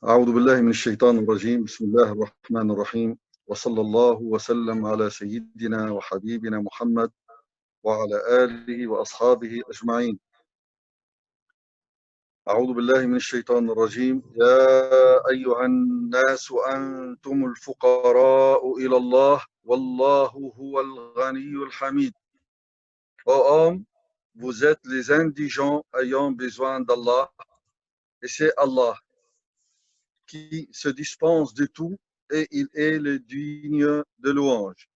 أعوذ بالله من الشيطان الرجيم بسم الله الرحمن الرحيم وصلى الله وسلم على سيدنا وحبيبنا محمد وعلى آله وأصحابه أجمعين. أعوذ بالله من الشيطان الرجيم. يا أيها الناس أنتم الفقراء إلى الله والله هو الغني الحميد. Ô hommes, vous êtes les indigents ayant besoin d'Allah et c'est Allah qui se dispense de tout et il est le digne de louange.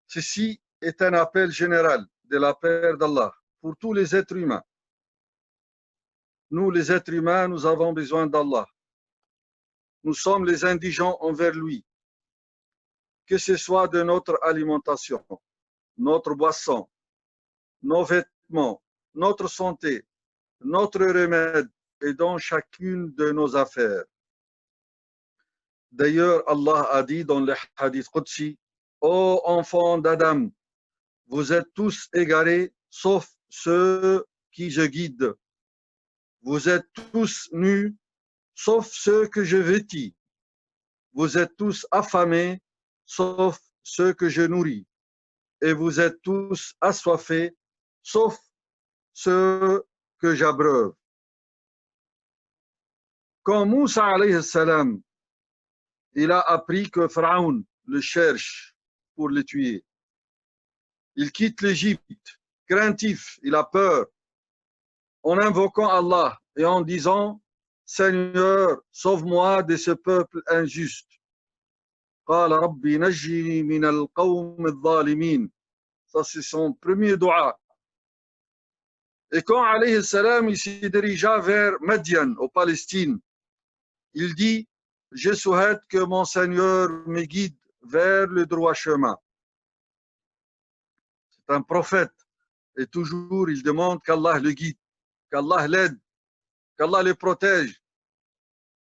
Ceci est un appel général de la part d'Allah pour tous les êtres humains. Nous, les êtres humains, nous avons besoin d'Allah. Nous sommes les indigents envers lui, que ce soit de notre alimentation, notre boisson, nos vêtements, notre santé, notre remède et dans chacune de nos affaires. D'ailleurs, Allah a dit dans le hadith Qudsi, ô enfants d'Adam, vous êtes tous égarés, sauf ceux qui je guide. Vous êtes tous nus, sauf ceux que je vêtis. Vous êtes tous affamés, sauf ceux que je nourris. Et vous êtes tous assoiffés, sauf ceux que j'abreuve. Quand Moussa alayhi salam, il a appris que Pharaon le cherche pour le tuer, il quitte l'Égypte, craintif, il a peur, en invoquant Allah et en disant « Seigneur, sauve-moi de ce peuple injuste ». قال ربي نجني من القوم الظالمين. Ça c'est son premier dua. Et quand alayhi salam il se dirigea vers Madian, au Palestine, il dit « Je souhaite que mon Seigneur me guide vers le droit chemin ». C'est un prophète et toujours il demande qu'Allah le guide, qu'Allah l'aide, qu'Allah le protège.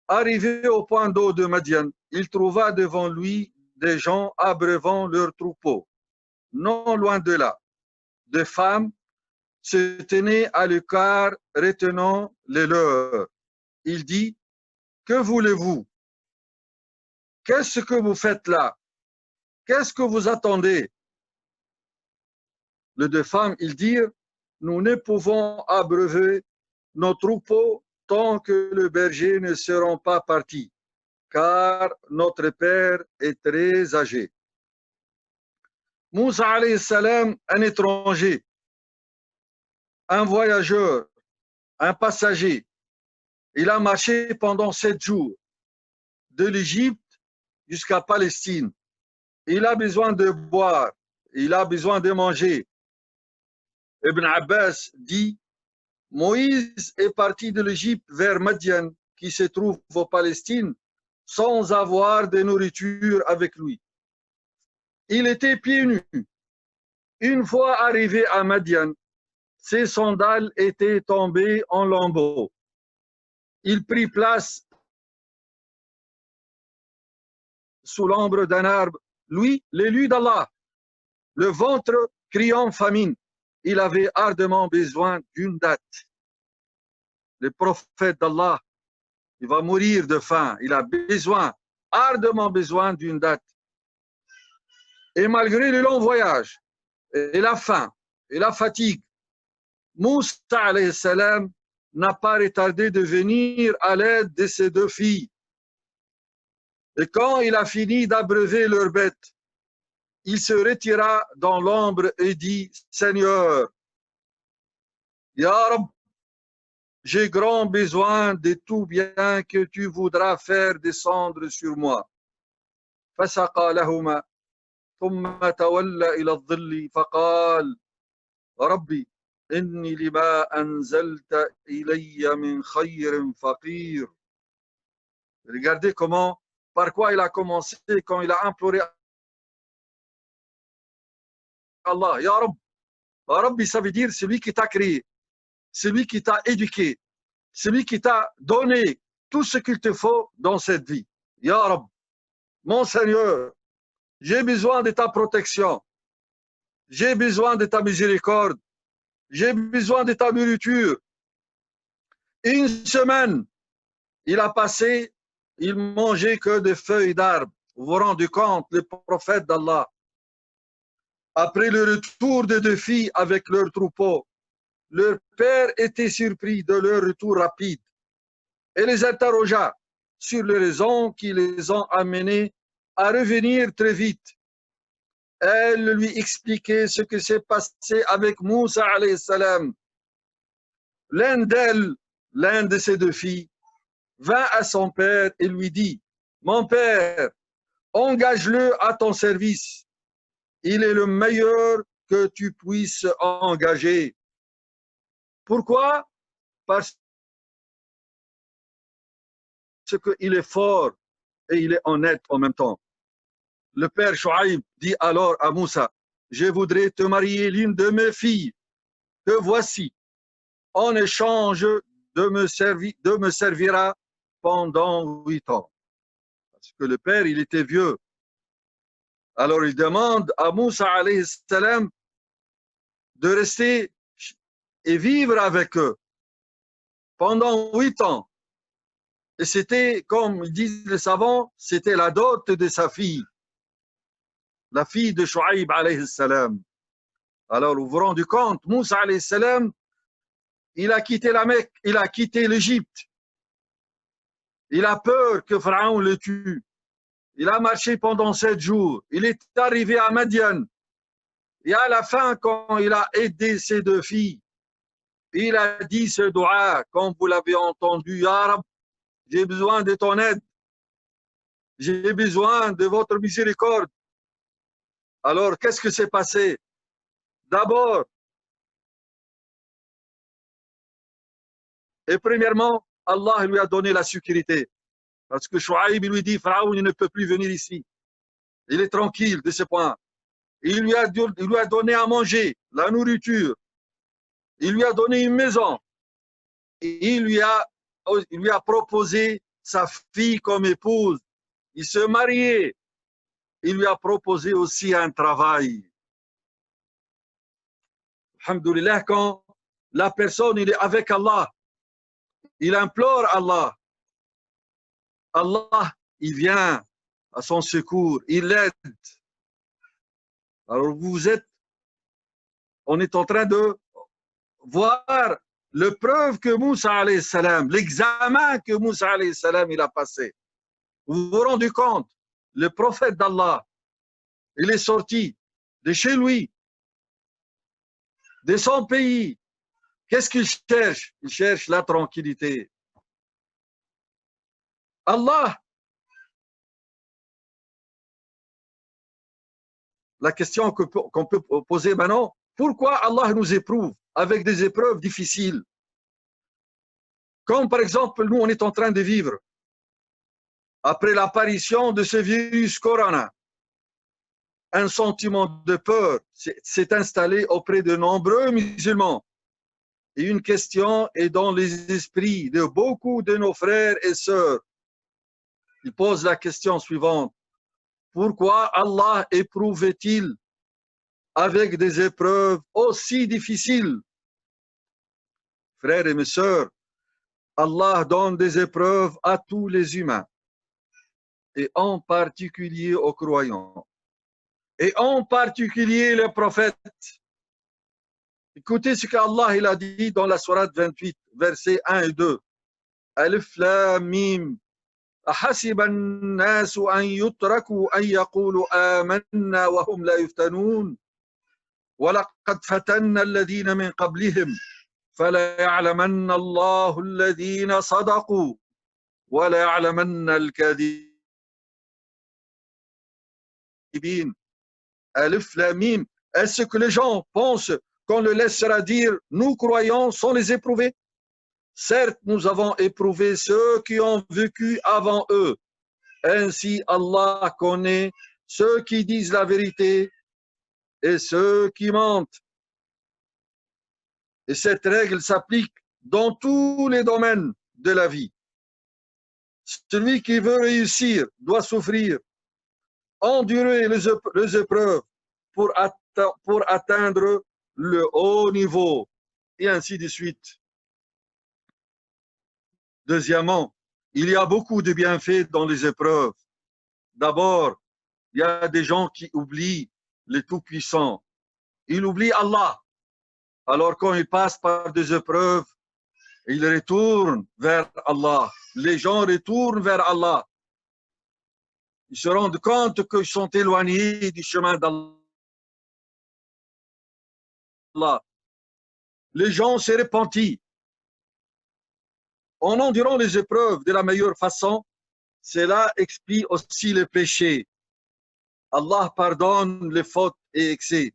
Arrivé au point d'eau de Madian, il trouva devant lui des gens abreuvant leurs troupeaux. Non loin de là, des femmes se tenaient à l'écart, retenant les leurs. Il dit, que voulez-vous? Qu'est-ce que vous faites là? Qu'est-ce que vous attendez? Les deux femmes, ils dirent, nous ne pouvons abreuver nos troupeaux tant que les bergers ne seront pas partis, car notre père est très âgé. Moussa alayhi salam, un étranger, un voyageur, un passager, il a marché pendant 7 jours de l'Égypte jusqu'à Palestine. Il a besoin de boire, il a besoin de manger. Ibn Abbas dit, Moïse est parti de l'Égypte vers Madian, qui se trouve en Palestine, sans avoir de nourriture avec lui. Il était pieds nus. Une fois arrivé à Madian, ses sandales étaient tombées en lambeaux. Il prit place sous l'ombre d'un arbre, lui, l'élu d'Allah, le ventre criant famine. Il avait ardemment besoin d'une date. Le prophète d'Allah, il va mourir de faim. Il a besoin, ardemment besoin d'une date. Et malgré le long voyage, et la faim, et la fatigue, Moussa alayhi salam n'a pas retardé de venir à l'aide de ses deux filles. Et quand il a fini d'abreuver leurs bêtes, il se retira dans l'ombre et dit, Seigneur, Ya Rab, j'ai grand besoin de tout bien que tu voudras faire descendre sur moi. فسقى لهما ثم تولى إلى الظل فقال ربي إني لما أنزلت إلي من خير فقير. Regardez comment, par quoi il a commencé quand il a imploré Allah, Ya Rab. Rabbi, ça veut dire celui qui t'a créé, celui qui t'a éduqué, celui qui t'a donné tout ce qu'il te faut dans cette vie. Ya Rab, mon Seigneur, j'ai besoin de ta protection, j'ai besoin de ta miséricorde, j'ai besoin de ta nourriture. Une semaine, il a passé, il mangeait que des feuilles d'arbres. Vous vous rendez compte, le prophète d'Allah, après le retour des deux filles avec leur troupeau, leur père était surpris de leur retour rapide et les interrogea sur les raisons qui les ont amenés à revenir très vite. Elle lui expliquait ce qui s'est passé avec Moussa alayhi salam. L'un d'elles, l'un de ses deux filles, vint à son père et lui dit, mon père, engage-le à ton service. Il est le meilleur que tu puisses engager. Pourquoi? Parce qu'il est fort et il est honnête en même temps. Le père Chouaïb dit alors à Moussa, je voudrais te marier l'une de mes filles que voici, en échange de me servira pendant 8 ans. Parce que le père, il était vieux. Alors il demande à Moussa alayhi salam de rester et vivre avec eux pendant 8 ans. Et c'était, comme disent les savants, c'était la dot de sa fille, la fille de Chouaïb alayhi salam. Alors vous vous rendez compte, Moussa alayhi salam, il a quitté la Mecque, il a quitté l'Égypte. Il a peur que Pharaon le tue. Il a marché pendant 7 jours. Il est arrivé à Madian. Et à la fin, quand il a aidé ses deux filles, il a dit ce doua, comme vous l'avez entendu, Ya Rab, j'ai besoin de ton aide. J'ai besoin de votre miséricorde. Alors, qu'est-ce que s'est passé? D'abord, et premièrement, Allah lui a donné la sécurité. Parce que Chouaïb lui dit, Pharaon, il ne peut plus venir ici. Il est tranquille de ce point. Il lui a donné à manger, la nourriture. Il lui a donné une maison. Et il lui a proposé sa fille comme épouse. Il se mariait. Il lui a proposé aussi un travail. Alhamdulillah, quand la personne il est avec Allah, il implore Allah. Allah, il vient à son secours, il l'aide. Alors on est en train de voir le preuve que Moussa alayhi salam, l'examen que Moussa alayhi salam il a passé. Vous vous rendez compte, le prophète d'Allah, il est sorti de chez lui, de son pays. Qu'est-ce qu'il cherche? Il cherche la tranquillité. Allah, la question qu'on peut poser maintenant, pourquoi Allah nous éprouve avec des épreuves difficiles? Comme par exemple, nous, on est en train de vivre après l'apparition de ce virus corona. Un sentiment de peur s'est installé auprès de nombreux musulmans. Et une question est dans les esprits de beaucoup de nos frères et sœurs. Ils posent la question suivante. Pourquoi Allah éprouve-t-il avec des épreuves aussi difficiles? Frères et mes sœurs, Allah donne des épreuves à tous les humains, et en particulier aux croyants, et en particulier les prophètes. Écoutez ce qu'Allah il a dit dans la sourate 28, versets 1 et 2. Alif Lam Mim. أحسب الناس أن يتركوا أن يقولوا آمنا وهم لا يفتنون ولقد فتنا الذين من قبلهم فلا يعلمن الله الذين صدقوا ولا يعلمن الكاذبين. Alif Lam Mim. Est-ce que les gens pensent qu'on le laissera dire nous croyons sans les éprouver? Certes, nous avons éprouvé ceux qui ont vécu avant eux. Ainsi, Allah connaît ceux qui disent la vérité et ceux qui mentent. Et cette règle s'applique dans tous les domaines de la vie. Celui qui veut réussir doit souffrir, endurer les épreuves pour atteindre le haut niveau, et ainsi de suite. Deuxièmement, Il y a beaucoup de bienfaits dans les épreuves. D'abord, il y a des gens qui oublient le Tout-Puissant. Ils oublient Allah. Alors quand ils passent par des épreuves, ils retournent vers Allah. Les gens retournent vers Allah. Ils se rendent compte qu'ils sont éloignés du chemin d'Allah. Les gens se repentent. En endurant les épreuves de la meilleure façon, cela expie aussi les péchés. Allah pardonne les fautes et excès.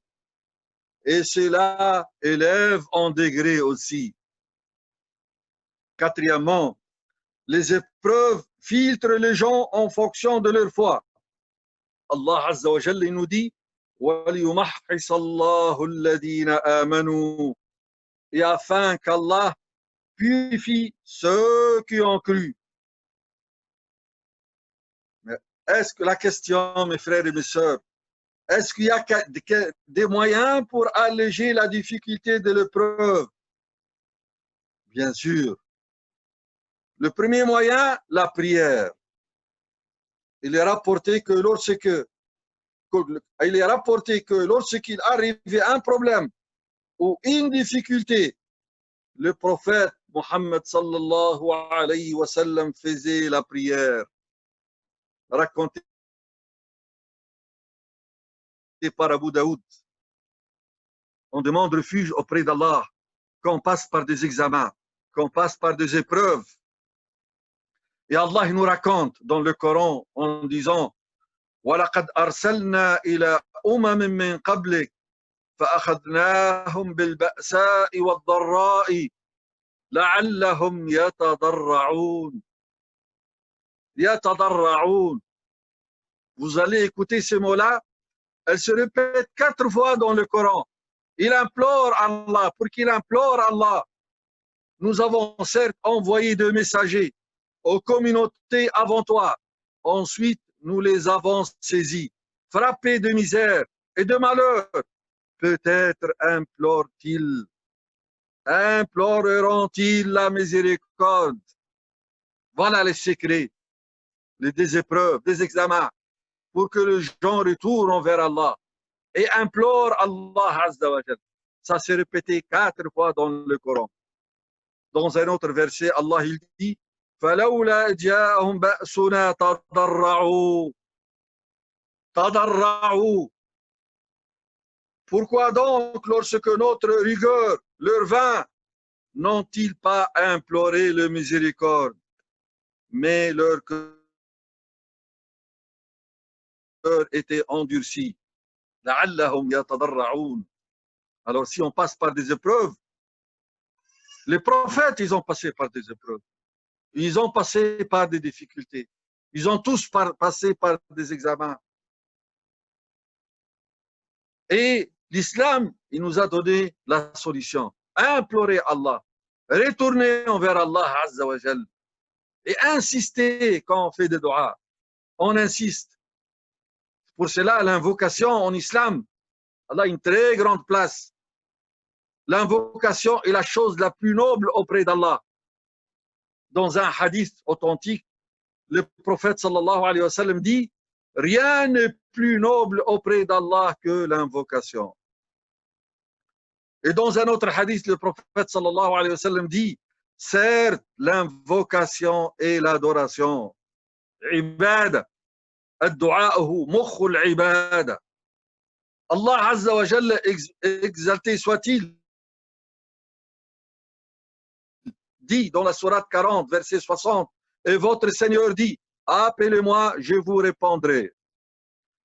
Et cela élève en degré aussi. Quatrièmement, les épreuves filtrent les gens en fonction de leur foi. Allah Azza wa Jalla nous dit وَلِيُمَحِّصَ اللَّهُ الَّذِينَ آمَنُوا, et afin qu'Allah purifie ceux qui ont cru. Mais est-ce que la question, mes frères et mes sœurs, est-ce qu'il y a des moyens pour alléger la difficulté de l'épreuve? Bien sûr. Le premier moyen, la prière. Il est rapporté que lorsqu'il arrivait un problème ou une difficulté, le prophète Mohammed sallallahu alayhi wa sallam faisait la prière. Raconté par Abu Daoud. On demande refuge auprès d'Allah quand on passe par des examens, quand on passe par des épreuves. Et Allah nous raconte dans le Coran en disant وَلَقَدْ أَرْسَلْنَا إِلَىٰ أُمَمٍ مِّن قَبْلِكَ فَأَخَذْنَاهُمْ بِالْبَأْسَاءِ وَالضَّرَّاءِ لَعَلَّهُمْ يَتَضَرَّعُونَ. يَتَضَرَّعُونَ. Vous allez écouter ces mots-là, elles se répètent 4 fois dans le Coran. Il implore Allah. Pour qu'il implore Allah, nous avons certes envoyé des messagers aux communautés avant toi. Ensuite, nous les avons saisis, frappés de misère et de malheur. Peut-être imploreront-ils la miséricorde. Voilà les secrets, des épreuves, des examens, pour que les gens retournent vers Allah et implorent Allah Azza wa Jal. Ça s'est répété 4 fois dans le Coran. Dans un autre verset, Allah il dit فَلَوْلَا جَاءَهُمْ بَأْسُنَا تَضَرَّعُوا. Pourquoi donc, lorsque notre rigueur leur vint, n'ont-ils pas imploré le miséricorde, mais leur cœur était endurci. لَعَلَّهُمْ يَتَضَرَّعُونَ. Alors si on passe par des épreuves, les prophètes, ils ont passé par des épreuves. Ils ont passé par des difficultés. Ils ont tous passé par des examens. Et l'islam, il nous a donné la solution. Implorer Allah. Retourner envers Allah Azza wa Jal. Et insister quand on fait des doigts. On insiste. Pour cela, l'invocation en islam, Allah a une très grande place. L'invocation est la chose la plus noble auprès d'Allah. Dans un hadith authentique, le prophète sallallahu alayhi wa sallam dit rien n'est plus noble auprès d'Allah que l'invocation. Et dans un autre hadith, le prophète sallallahu alayhi wa sallam dit certes, l'invocation et l'adoration. Ibada. Ad-du'a'uhu mukhul ibada. Allah Azza wa Jalla, exalté soit-il, dit dans la sourate 40, verset 60, et votre Seigneur dit, appelez-moi, je vous répondrai.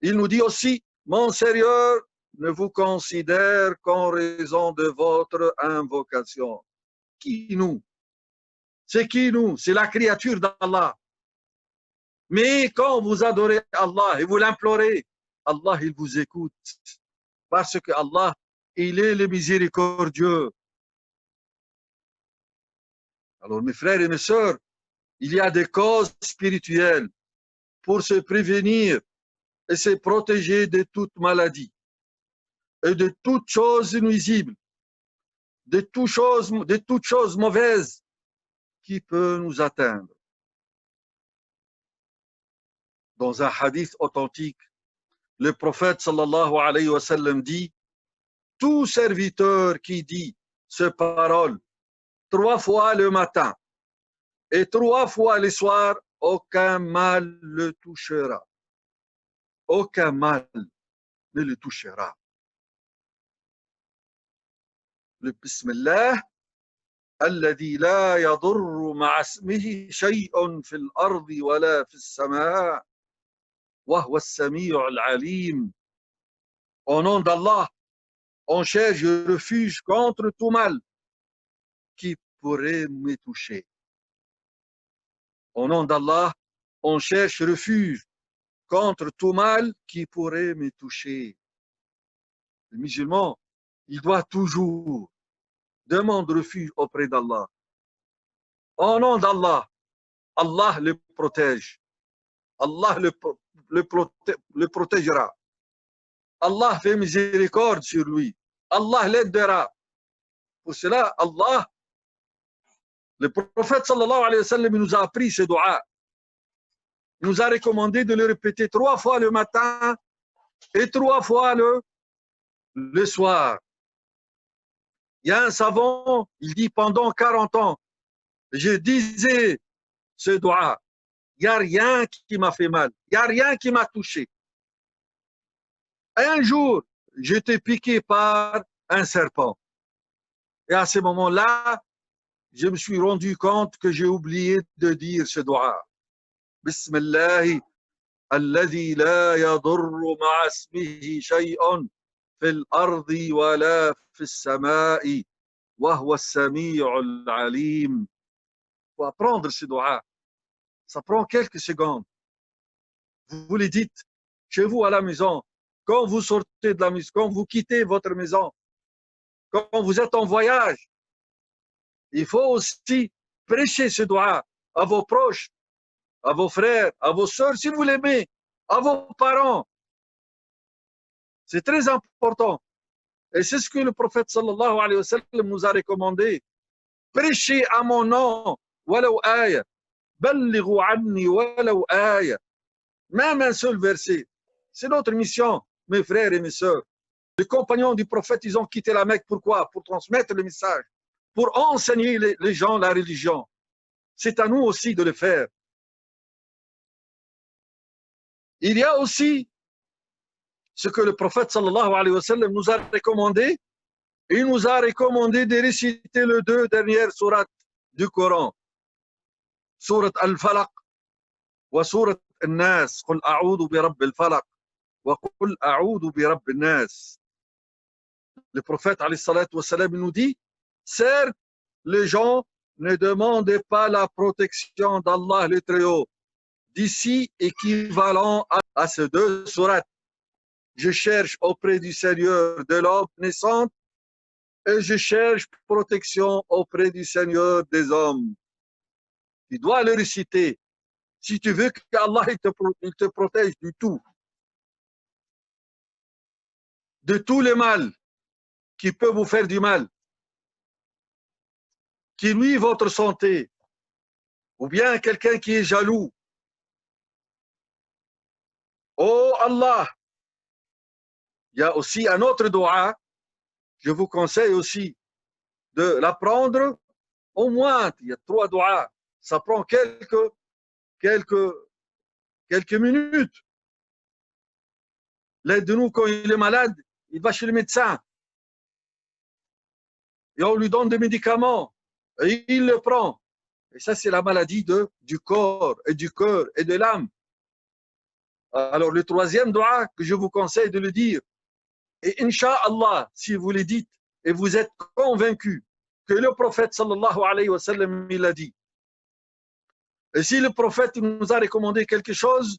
Il nous dit aussi, mon Seigneur ne vous considère qu'en raison de votre invocation. Qui nous? C'est qui nous? C'est la créature d'Allah. Mais quand vous adorez Allah et vous l'implorez, Allah, il vous écoute. Parce que Allah, il est le miséricordieux. Alors, mes frères et mes sœurs, il y a des causes spirituelles pour se prévenir et se protéger de toute maladie et de toute chose nuisible, de toute chose mauvaise qui peut nous atteindre. Dans un hadith authentique, le prophète sallallahu alayhi wa sallam dit, tout serviteur qui dit ce parole 3 fois le matin et 3 fois le soir, aucun mal le touchera. Aucun mal ne le touchera. Le Bismillah, الذي لا يضر مع اسمه شيء في الأرض ولا في السماء وهو السميع العليم. Au nom d'Allah, on cherche refuge contre tout mal qui pourrait me toucher. Au nom d'Allah, on cherche refuge contre tout mal qui pourrait me toucher. Le musulman, il doit toujours demander refuge auprès d'Allah. Au nom d'Allah, Allah le protège. Allah le protégera. Allah fait miséricorde sur lui. Allah l'aidera. Pour cela, Allah, le prophète sallallahu alayhi wa sallam, nous a appris ce dua. Il nous a recommandé de le répéter 3 fois le matin et 3 fois le soir. Il y a un savant, il dit pendant 40 ans, je disais ce dua. Il n'y a rien qui m'a fait mal. Il n'y a rien qui m'a touché. Un jour, j'étais piqué par un serpent. Et à ce moment-là, je me suis rendu compte que j'ai oublié de dire ce dua. Bismillah, alladhi la yadurru ma'a ismihi shay'un fil ardi wa la fis sama'i wa huwa as-sami'ul 'alim. Faut apprendre ce dua. Ça prend quelques secondes. Vous les dites chez vous à la maison, quand vous sortez de la maison, quand vous quittez votre maison, quand vous êtes en voyage. Il faut aussi prêcher ce dua à vos proches, à vos frères, à vos sœurs, si vous l'aimez, à vos parents. C'est très important. Et c'est ce que le prophète sallallahu alayhi wa sallam nous a recommandé. Prêchez à mon nom, walaw aya. Ballighu anni walaw aya. Même un seul verset. C'est notre mission, mes frères et mes sœurs. Les compagnons du prophète, ils ont quitté la Mecque. Pourquoi? Pour transmettre le message, pour enseigner les gens la religion. C'est à nous aussi de le faire. Il y a aussi ce que le prophète sallallahu alayhi wa sallam nous a recommandé. Il nous a recommandé de réciter les 2 dernières sourates du Coran. Surat al-Falaq wa surat al-Nas. Qul a'udhu bi rabbil falaq wa qul a'udhu bi rabbin nas. Le prophète alayhi salatu wa sallam nous dit, certes, les gens ne demandent pas la protection d'Allah le Très-Haut, d'ici équivalent à ces 2 sourates. Je cherche auprès du Seigneur de l'homme naissante et je cherche protection auprès du Seigneur des hommes. Tu dois le réciter si tu veux qu'Allah il te protège du tout. De tout le mal qui peut vous faire du mal, qui nuit votre santé, ou bien quelqu'un qui est jaloux. Oh Allah, il y a aussi un autre dua, je vous conseille aussi de l'apprendre au moins. Il y a 3 doigts, ça prend quelques minutes. L'aide de nous, quand il est malade, il va chez le médecin et on lui donne des médicaments et il le prend. Et ça, c'est la maladie du corps et du cœur et de l'âme. Alors, le 3e dua que je vous conseille de le dire, et Inch'Allah, si vous le dites et vous êtes convaincu que le prophète sallallahu alayhi wa sallam, il a dit, et si le prophète nous a recommandé quelque chose,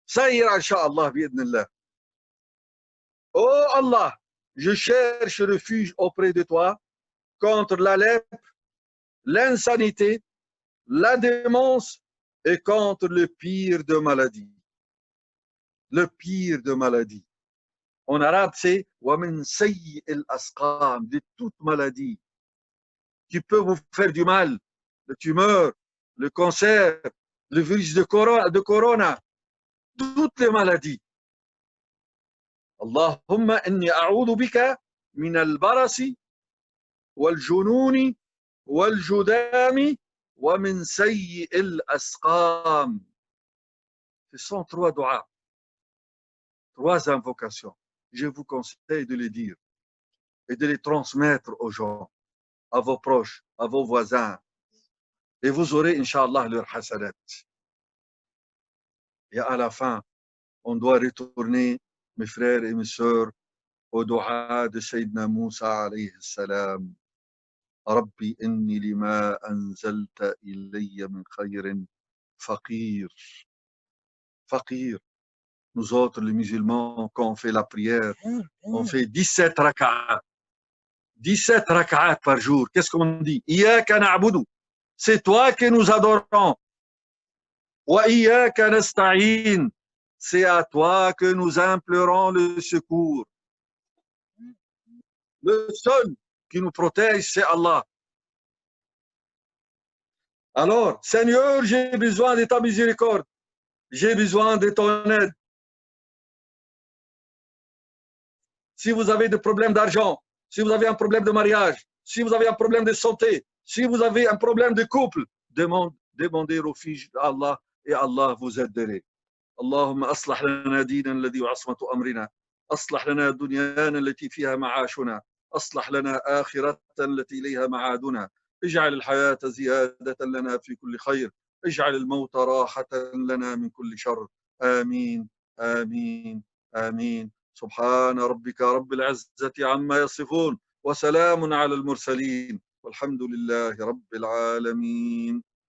ça ira, Inch'Allah, bi'idnillah. Oh Allah, je cherche refuge auprès de toi contre la lèpre, l'insanité, la démence et contre le pire de maladies. Le pire de maladies. En arabe, c'est وَمِنْ سَيِّئِ الْأَسْقَامِ, de toute maladie qui peut vous faire du mal, le tumeur, le cancer, le virus de corona, toutes les maladies. Allahumma inni a'udhu bika min al-barasi wal-jununi wal-judami wa min sayyi al-asqam. Ce sont 3 doigts, 3 invocations. Je vous conseille de les dire et de les transmettre aux gens, à vos proches, à vos voisins. Et vous aurez, Inch'Allah, leur hasanat. Et à la fin, on doit retourner, mes frères et mes sœurs, au dua de Sayyidina Moussa alayhi salam. Rabbi inni lima anzalta ilayya min khayrin faqir. Faqir. Nous autres, les musulmans, quand on fait la prière, on fait 17 rak'at. 17 rak'at par jour. Qu'est-ce qu'on dit? Iyaka na'budu. C'est toi que nous adorons. Wa iyaka nasta'in. C'est à toi que nous implorons le secours. Le seul qui nous protège, c'est Allah. Alors, Seigneur, j'ai besoin de ta miséricorde. J'ai besoin de ton aide. Si vous avez des problèmes d'argent, si vous avez un problème de mariage, si vous avez un problème de santé, si vous avez un problème de couple, demandez refuge à Allah et Allah vous aiderait. اللهم أصلح لنا ديننا الذي وعصمة أمرنا أصلح لنا دنيانا التي فيها معاشنا أصلح لنا آخرة التي إليها معادنا اجعل الحياة زيادة لنا في كل خير اجعل الموت راحة لنا من كل شر آمين آمين آمين سبحان ربك رب العزة عما يصفون وسلام على المرسلين والحمد لله رب العالمين.